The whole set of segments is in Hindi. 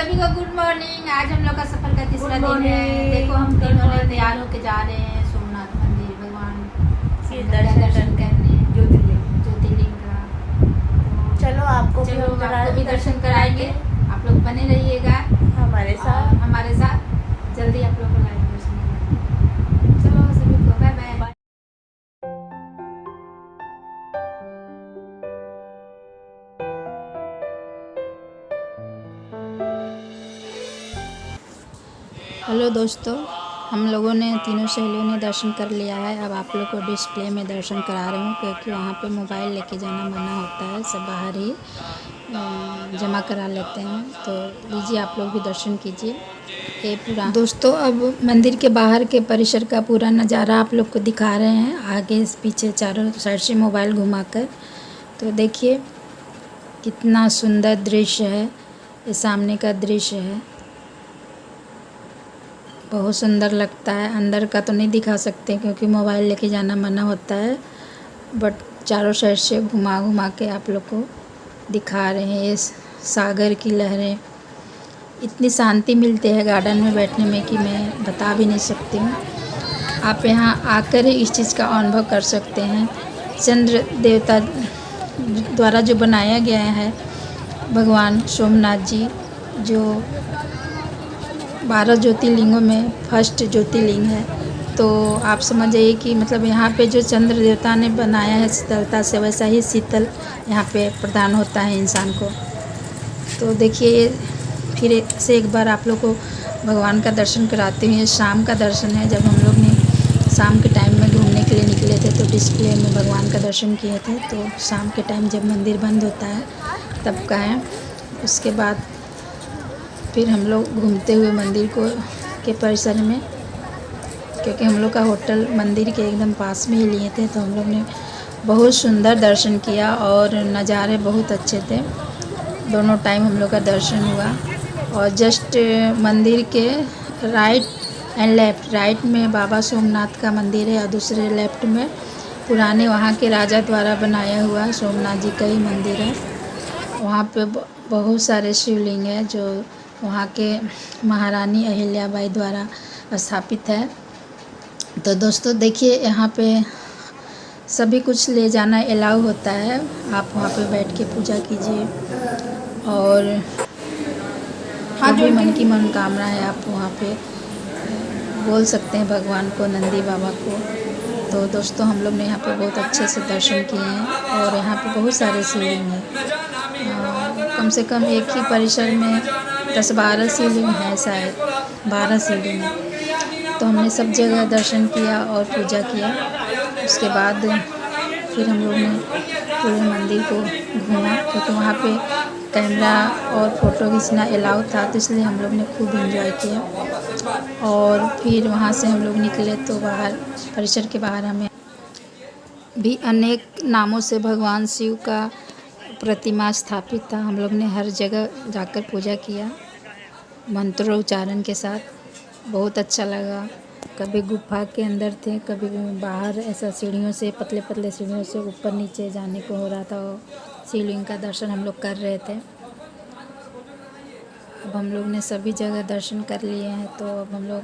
सभी को गुड मॉर्निंग। आज हम लोग का सफर का तीसरा दिन है। देखो हम तीनों ने तैयार होके जा रहे हैं सोमनाथ मंदिर, भगवान के दर्शन करने, ज्योतिर्लिंग का। चलो आपको भी दर्शन कराएंगे। आप लोग बने रहिएगा हमारे साथ। जल्दी आप लोग को लाइव दर्शन कराएंगे। चलो सभी को बाय बाय। हेलो दोस्तों, हम लोगों ने तीनों सहेलियों ने दर्शन कर लिया है। अब आप लोग को डिस्प्ले में दर्शन करा रही हूँ, क्योंकि वहाँ पे मोबाइल लेके जाना मना होता है, सब बाहर ही जमा करा लेते हैं। तो लीजिए आप लोग भी दर्शन कीजिए। ये पूरा दोस्तों अब मंदिर के बाहर के परिसर का पूरा नज़ारा आप लोग को दिखा रहे हैं, आगे पीछे चारों साइड से मोबाइल घुमाकर। तो देखिए कितना सुंदर दृश्य है, ये सामने का दृश्य है, बहुत सुंदर लगता है। अंदर का तो नहीं दिखा सकते क्योंकि मोबाइल लेके जाना मना होता है, बट चारों साइड से घुमा घुमा के आप लोग को दिखा रहे हैं। ये सागर की लहरें, इतनी शांति मिलती है गार्डन में बैठने में कि मैं बता भी नहीं सकती हूँ। आप यहाँ आकर ही इस चीज़ का अनुभव कर सकते हैं। चंद्र देवता द्वारा जो बनाया गया है भगवान सोमनाथ जी, जो 12 ज्योतिर्लिंगों में फर्स्ट ज्योतिर्लिंग है। तो आप समझ जाइए कि मतलब यहाँ पे जो चंद्र देवता ने बनाया है शीतलता से, वैसा ही शीतल यहाँ पे प्रदान होता है इंसान को। तो देखिए फिर से एक बार आप लोग को भगवान का दर्शन कराते हुए, शाम का दर्शन है। जब हम लोग ने शाम के टाइम में घूमने के लिए निकले थे तो डिस्प्ले में भगवान का दर्शन किए थे। तो शाम के टाइम जब मंदिर बंद होता है तब का है। उसके बाद फिर हम लोग घूमते हुए मंदिर के परिसर में, क्योंकि हम लोग का होटल मंदिर के एकदम पास में ही लिए थे, तो हम लोग ने बहुत सुंदर दर्शन किया और नज़ारे बहुत अच्छे थे। दोनों टाइम हम लोग का दर्शन हुआ। और जस्ट मंदिर के राइट एंड लेफ़्ट, राइट में बाबा सोमनाथ का मंदिर है और दूसरे लेफ़्ट में पुराने वहाँ के राजा द्वारा बनाया हुआ सोमनाथ जी का ही मंदिर है। वहाँ पे बहुत सारे शिवलिंग हैं जो वहाँ के महारानी अहिल्याबाई द्वारा स्थापित है। तो दोस्तों देखिए यहाँ पे सभी कुछ ले जाना अलाउ होता है। आप वहाँ पे बैठ के पूजा कीजिए और जो भी मन की मनोकामना है आप वहाँ पे बोल सकते हैं भगवान को, नंदी बाबा को। तो दोस्तों हम लोग ने यहाँ पे बहुत अच्छे से दर्शन किए हैं और यहाँ पे बहुत सारे शिवलिंग हैं। कम से कम एक ही परिसर में 10-12 शिवलिंग है, शायद 12 शिवलिंग है। तो हमने सब जगह दर्शन किया और पूजा किया। उसके बाद फिर हम लोग ने पूरे मंदिर को घूमा, क्योंकि वहाँ पे कैमरा और फ़ोटो खींचना अलाउ था, तो इसलिए हम लोग ने खूब एंजॉय किया। और फिर वहाँ से हम लोग निकले तो बाहर परिसर के बाहर हमें भी अनेक नामों से भगवान शिव का प्रतिमा स्थापित था। हम लोग ने हर जगह जाकर पूजा किया मंत्रोच्चारण के साथ। बहुत अच्छा लगा। कभी गुफा के अंदर थे, कभी बाहर ऐसा सीढ़ियों से, पतले पतले सीढ़ियों से ऊपर नीचे जाने को हो रहा था। शिवलिंग का दर्शन हम लोग कर रहे थे। अब हम लोग ने सभी जगह दर्शन कर लिए हैं, तो अब हम लोग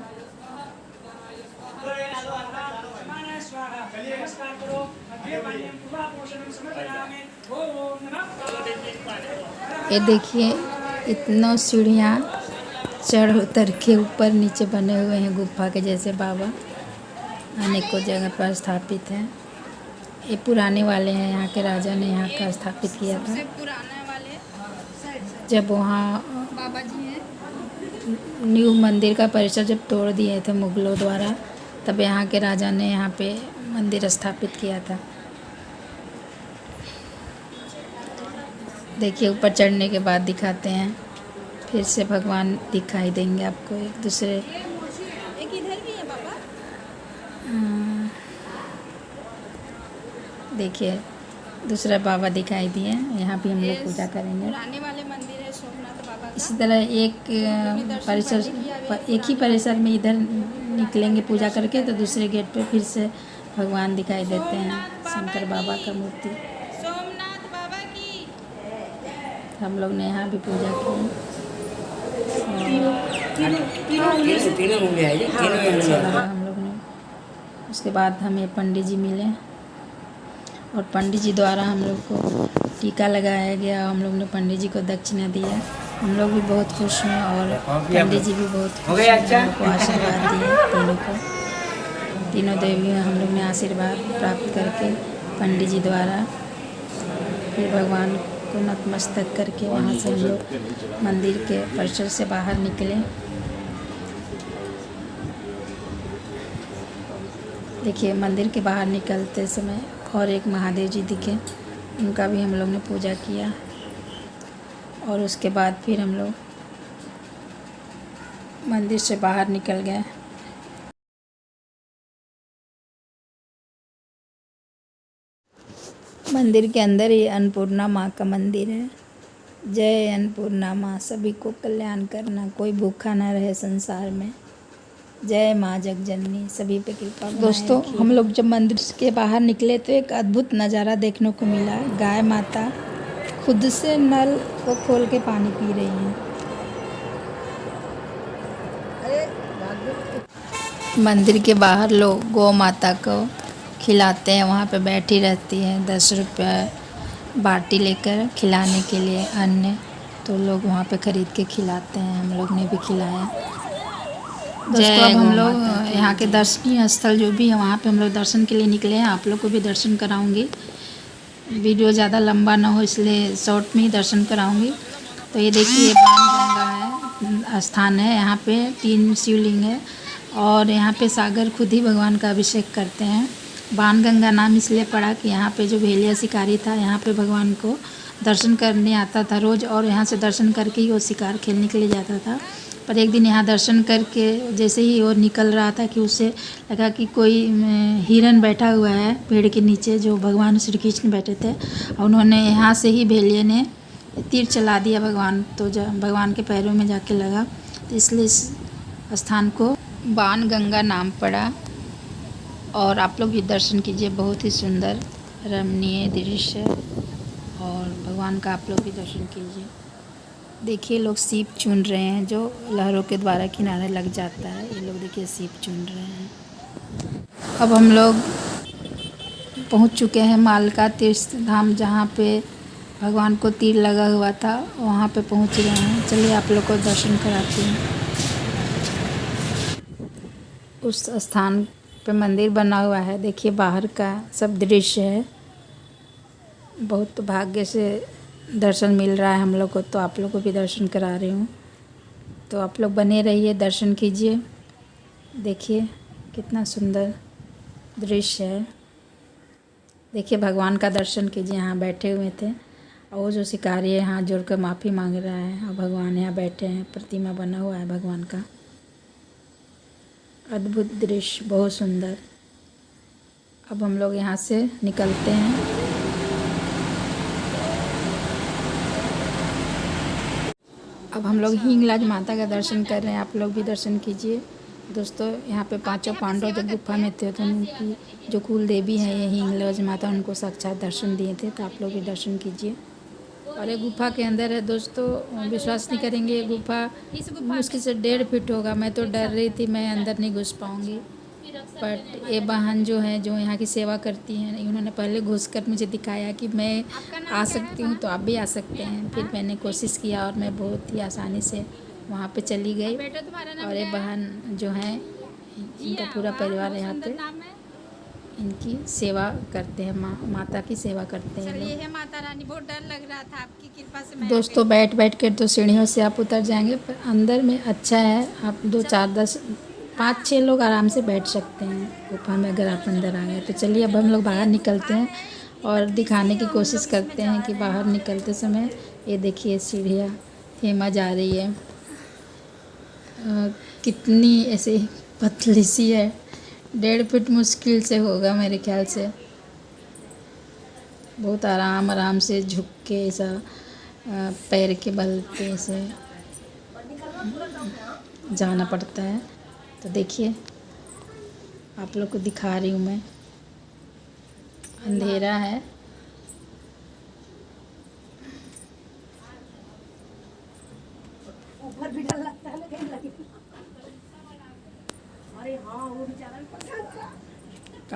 ये देखिए इतना सीढ़ियाँ चढ़ उतर के ऊपर नीचे बने हुए हैं गुफा के जैसे। बाबा अनेकों जगह पर स्थापित हैं। ये पुराने वाले हैं, यहाँ के राजा ने यहाँ का स्थापित किया था। जब वहाँ बाबा जी हैं न्यू मंदिर का परिसर जब तोड़ दिए थे मुगलों द्वारा, तब यहाँ के राजा ने यहाँ पे मंदिर स्थापित किया था। देखिए ऊपर चढ़ने के बाद दिखाते हैं, फिर से भगवान दिखाई देंगे आपको एक दूसरे। एक इधर भी है बाबा। देखिए दूसरा बाबा दिखाई दिए। यहाँ भी हम लोग पूजा करेंगे। पुराने वाले मंदिर है सोमनाथ बाबा का। इसी तरह एक ही परिसर में इधर निकलेंगे पूजा करके, तो दूसरे गेट पे फिर से भगवान दिखाई देते हैं, शंकर बाबा का मूर्ति। सोमनाथ बाबा की हम लोग ने यहाँ भी पूजा की। तीनों मूवी आई है, तीनों में अच्छा लगा। लगा हम लोग ने। उसके बाद हमें पंडित जी मिले और पंडित जी द्वारा हम लोग को टीका लगाया गया। हम लोग ने पंडित जी को दक्षिणा दिया। हम लोग भी बहुत खुश हुए और पंडित जी भी बहुत खुश हुए। हम लोग को आशीर्वाद दिए तीनों को। तीनों देवियों हम लोग ने आशीर्वाद प्राप्त करके पंडित जी द्वारा फिर भगवान को नतमस्तक करके वहाँ से हम लोग मंदिर के परिसर से बाहर निकले। देखिए मंदिर के बाहर निकलते समय और एक महादेव जी दिखे, उनका भी हम लोग ने पूजा किया और उसके बाद फिर हम लोग मंदिर से बाहर निकल गए। मंदिर के अंदर ही अन्नपूर्णा माँ का मंदिर है। जय अन्नपूर्णा माँ, सभी को कल्याण करना, कोई भूखा ना रहे संसार में। जय माँ जगजननी, सभी पे कृपा बनाए दोस्तों रखिए। हम लोग जब मंदिर के बाहर निकले तो एक अद्भुत नज़ारा देखने को मिला। गाय माता खुद से नल को खोल के पानी पी रही हैं। मंदिर के बाहर लोग गौ माता को खिलाते हैं, वहाँ पे बैठी रहती है 10 रुपये बाटी लेकर खिलाने के लिए अन्न, तो लोग वहाँ पे ख़रीद के खिलाते हैं। हम लोग ने भी खिलाया। दोस्तों अब हम लोग यहाँ के दर्शनीय स्थल जो भी है वहाँ पे हम लोग दर्शन के लिए निकले हैं। आप लोग को भी दर्शन कराऊंगी। वीडियो ज़्यादा लंबा ना हो इसलिए शॉर्ट में ही दर्शन कराऊंगी। तो ये देखिए बाणगंगा है, स्थान है। यहाँ पे 3 शिवलिंग है और यहाँ पे सागर खुद ही भगवान का अभिषेक करते हैं। बाणगंगा नाम इसलिए पड़ा कि यहाँ पे जो भेलिया शिकारी था यहाँ पे भगवान को दर्शन करने आता था रोज़, और यहाँ से दर्शन करके ही वो शिकार खेलने के लिए जाता था। पर एक दिन यहाँ दर्शन करके जैसे ही वो निकल रहा था कि उसे लगा कि कोई हिरन बैठा हुआ है पेड़ के नीचे, जो भगवान श्री कृष्ण बैठे थे, और उन्होंने यहाँ से ही भेलिए ने तीर चला दिया भगवान, तो जब भगवान के पैरों में जाके लगा, तो इसलिए इस स्थान को बाणगंगा नाम पड़ा। और आप लोग भी दर्शन कीजिए, बहुत ही सुंदर रमणीय दृश्य और भगवान का आप लोग भी दर्शन कीजिए। देखिए लोग सीप चुन रहे हैं, जो लहरों के द्वारा किनारे लग जाता है। ये लोग देखिए सीप चुन रहे हैं। अब हम लोग पहुंच चुके हैं मालका तीर्थ धाम, जहां पे भगवान को तीर लगा हुआ था, वहां पे पहुंच गए हैं। चलिए आप लोग को दर्शन कराती हूँ। उस स्थान पे मंदिर बना हुआ है। देखिए बाहर का सब दृश्य है। बहुत भाग्य से दर्शन मिल रहा है हम लोग को, तो आप लोग को भी दर्शन करा रही हूँ। तो आप लोग बने रहिए, दर्शन कीजिए। देखिए कितना सुंदर दृश्य है। देखिए भगवान का दर्शन कीजिए। यहाँ बैठे हुए थे और वो जो शिकारी है हाथ जोड़कर माफ़ी मांग रहा है, और भगवान यहाँ बैठे हैं। प्रतिमा बना हुआ है भगवान का। अद्भुत दृश्य, बहुत सुंदर। अब हम लोग यहाँ से निकलते हैं। अब हम लोग हिंगलाज माता का दर्शन कर रहे हैं। आप लोग भी दर्शन कीजिए। दोस्तों यहाँ पे 5 पांडव जब गुफा में थे तो उनकी जो कुल देवी है ये हिंगलाज माता, उनको साक्षात दर्शन दिए थे। तो आप लोग भी दर्शन कीजिए। और ये गुफा के अंदर है दोस्तों, विश्वास नहीं करेंगे, ये गुफा मुश्किल से 1.5 फीट होगा। मैं तो डर रही थी मैं अंदर नहीं घुस पाऊँगी, बट ये बहन जो है जो यहाँ की सेवा करती हैं, उन्होंने पहले घुसकर मुझे दिखाया कि मैं आ सकती हूँ, तो आप भी आ सकते हैं। फिर मैंने कोशिश किया और मैं बहुत ही आसानी से वहाँ पे चली गई। और ये बहन जो है इनका पूरा परिवार यहाँ पे इनकी सेवा करते हैं, माता की सेवा करते हैं। चलिए हे माता रानी, बहुत डर लग रहा था, आपकी कृपा से मैं दोस्तों बैठ कर तो सीढ़ियों से आप उतर जाएंगे, पर अंदर में अच्छा है। आप 2 4 10 5 6 लोग आराम से बैठ सकते हैं गुफा में, अगर आप अंदर आ गए तो। चलिए अब हम लोग बाहर निकलते हैं और दिखाने की कोशिश करते हैं कि बाहर निकलते समय ये देखिए सीढ़ियाँ हेमा जा रही है। कितनी ऐसे पतली सी है, 1.5 फीट मुश्किल से होगा मेरे ख्याल से। बहुत आराम से झुक के ऐसा पैर के बल पे ऐसे जाना पड़ता है। तो देखिए आप लोग को दिखा रही हूँ मैं। अंधेरा है।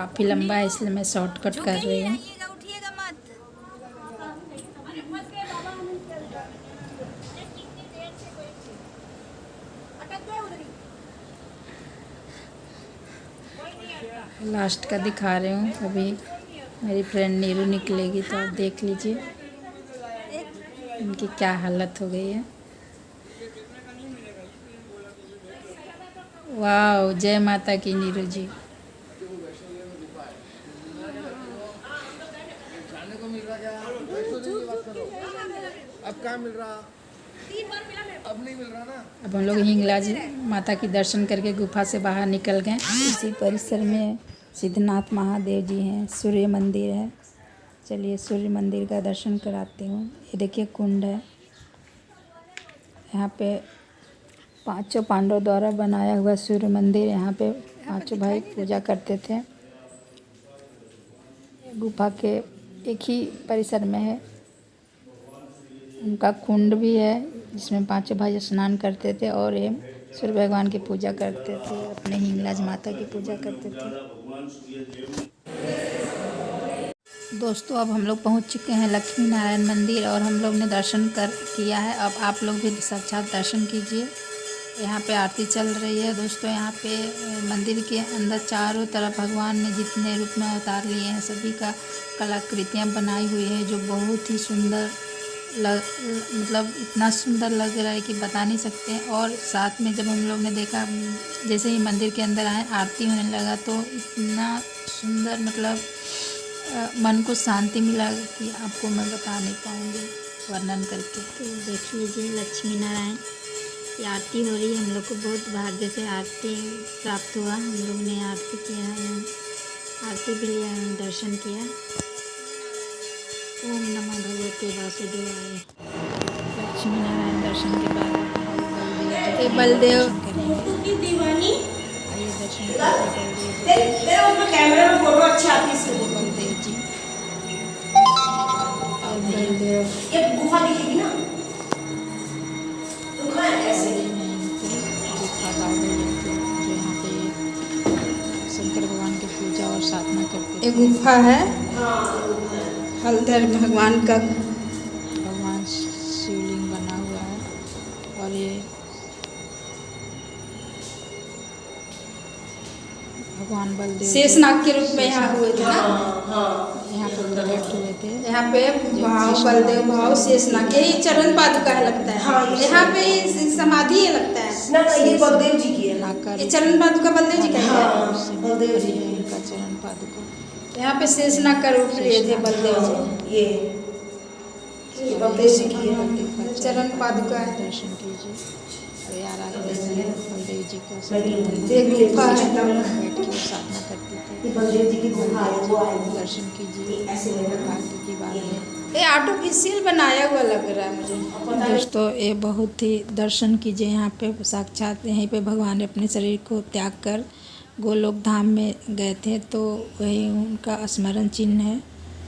काफ़ी लंबा है इसलिए मैं शॉर्टकट कर रही हूँ। उठिएगा मत। लास्ट का दिखा रही हूँ। अभी मेरी फ्रेंड नीरू निकलेगी तो आप देख लीजिए इनकी क्या हालत हो गई है। वाह, जय माता की नीरू जी। अब कहाँ मिल रहा? अब नहीं मिल रहा ना। अब हम लोग हिंगलाज माता की दर्शन करके गुफा से बाहर निकल गए। इसी परिसर में सिद्धनाथ महादेव जी हैं, सूर्य मंदिर है। चलिए सूर्य मंदिर का दर्शन कराती हूँ। ये देखिए कुंड है, यहाँ पे पांचों पांडवों द्वारा बनाया हुआ सूर्य मंदिर। यहाँ पे पांचों भाई पूजा करते थे। गुफा के एक ही परिसर में है। उनका कुंड भी है जिसमें पांचों भाई स्नान करते थे और ये सूर्य भगवान की पूजा करते थे, अपने हिंगलाज माता की पूजा करते थे। दोस्तों अब हम लोग पहुंच चुके हैं लक्ष्मी नारायण मंदिर और हम लोग ने दर्शन किया है। अब आप लोग भी साक्षात दर्शन कीजिए। यहाँ पे आरती चल रही है। दोस्तों यहाँ पे मंदिर के अंदर चारों तरफ भगवान ने जितने रूप में अवतार लिए हैं सभी का कलाकृतियाँ बनाई हुई है जो बहुत ही सुंदर मतलब इतना सुंदर लग रहा है कि बता नहीं सकते हैं। और साथ में जब हम लोग ने देखा, जैसे ही मंदिर के अंदर आए आरती होने लगा तो इतना सुंदर मतलब मन को शांति मिला कि आपको मैं बता नहीं पाऊँगी वर्णन करके। तो देख लीजिए लक्ष्मी नारायण की आरती हो रही है। हम लोग को बहुत भाग्य से आरती प्राप्त हुआ। हम लोग ने आरती किया है, आरती भी लिया, दर्शन किया। ओम नमः भगवते वासुदेवाय। लक्ष्मी नारायण दर्शन के बाद बलदेव की दीवानी आइए दर्शन करके कैमरा में फोटो अच्छी आती है। बलदेव जी और बलदेव ये गुफा दिखेगी ना तो कहाँ है ऐसे गुफा गाँव में जो यहाँ पे शंकर भगवान की पूजा और साधना करते थे। एक गुफा है हलधर भगवान का, भगवान शिवलिंग बना हुआ है और ये भगवान बलदेव शेषनाग के रूप में यहाँ हुए थे ना। यहाँ पर प्रकट हुए थे। यहाँ पे भाव बलदेव भाव शेषनाग, यही चरण पादुका है लगता है। हाँ, यहाँ पे समाधि है लगता है। ना ये बलदेव जी की है ना। नाकर ये चरण पादुका बलदेव जी का है। बलदेव जी है उनका चरण पादुका। यहाँ पे शेषनाग का रूप लिए थे बलदेव जी। ये बलदेव जी की है। बलदेव का चरण पादुका है। दर्शन कीजिए। और यार आगे बलदेव जी का एक गुफा है बैठ के साधना करते थे। ये बलदेव जी की गुफा है, वो आएगी। दर्शन कीजिए। ऐसे भाग्य की बात है। ये आर्टिफिशियल बनाया हुआ लग रहा है मुझे। दोस्तों ये बहुत ही दर्शन कीजिए। यहाँ पे साक्षात यहीं पे भगवान ने अपने शरीर को त्याग कर गोलोक धाम में गए थे तो वही उनका स्मरण चिन्ह है।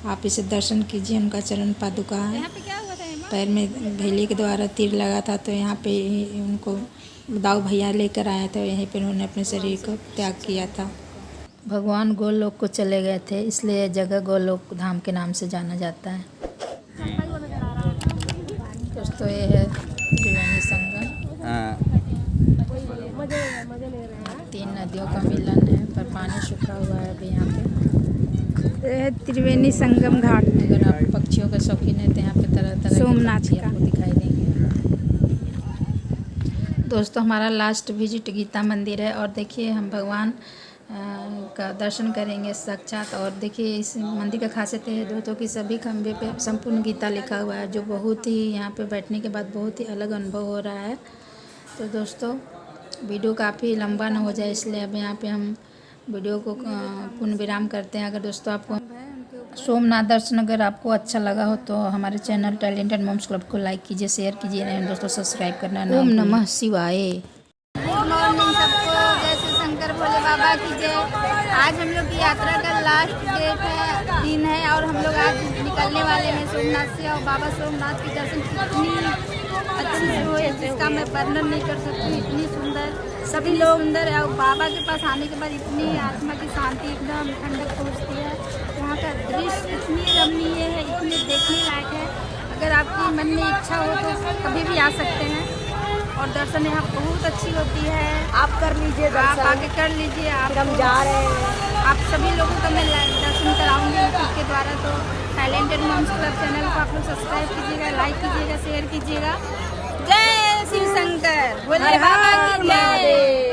आप इसे दर्शन कीजिए। उनका चरण पादुका है। यहाँ पे क्या हुआ था हेमा? पैर में भेली के द्वारा तीर लगा था तो यहाँ पे ही उनको दाऊ भैया लेकर आए थे। यहीं पे उन्होंने अपने शरीर को त्याग किया था। भगवान गोलोक को चले गए थे इसलिए जगह गोलोक धाम के नाम से जाना जाता है। दोस्तों ये है त्रिवेणी संगम। तीन नदियों का मिलन है पर पानी सूखा हुआ है अभी यहाँ पे। ये है त्रिवेणी संगम घाट। अगर आप पक्षियों के शौकीन हैं तो यहाँ पे तरह तरह सोमनाथ के पक्षी का। आपको दिखाई देंगे। दोस्तों हमारा लास्ट विजिट गीता मंदिर है और देखिए हम भगवान का दर्शन करेंगे साक्षात। और देखिए इस मंदिर का खासियत है दोस्तों कि सभी खंभे पे संपूर्ण गीता लिखा हुआ है जो बहुत ही यहाँ पे बैठने के बाद बहुत ही अलग अनुभव हो रहा है। तो दोस्तों वीडियो काफ़ी लंबा ना हो जाए इसलिए अब यहाँ पे हम वीडियो को पूर्ण विराम करते हैं। अगर दोस्तों आपको सोमनाथ दर्शन अगर आपको अच्छा लगा हो तो हमारे चैनल टैलेंटेड मॉम्स क्लब को लाइक कीजिए, शेयर कीजिए एंड दोस्तों सब्सक्राइब करना ना। ओम नमः शिवाय। गुड मॉर्निंग सबको, जय श्री शंकर भोले बाबा की जय। आज हम लोग की यात्रा का लास्ट दिन है और हम लोग आज निकलने वाले हैं सोमनाथ से। और बाबा सोमनाथ के दर्शन कितनी अच्छी हो जिसका मैं वर्णन नहीं कर सकती। इतनी सुंदर, सभी लोग सुंदर है। और बाबा के पास आने के बाद इतनी आत्मा की शांति, एकदम ठंडक पहुँचती है। यहाँ का दृश्य इतनी रमणीय है, इतनी देखने लायक है। अगर आपकी मन में इच्छा हो तो कभी भी आ सकते हैं। और दर्शन यहाँ बहुत अच्छी होती है। आप कर लीजिए आप दर्शन। आके कर लीजिए। आप हम जा रहे हैं। आप सभी लोगों का मैं दर्शन कराऊंगी यूट्यूब के द्वारा। तो टैलेंटेड मॉम्स क्लब चैनल को आप लोग सब्सक्राइब कीजिएगा, लाइक कीजिएगा, शेयर कीजिएगा। जय शिव शंकर, भोले बाबा की जय।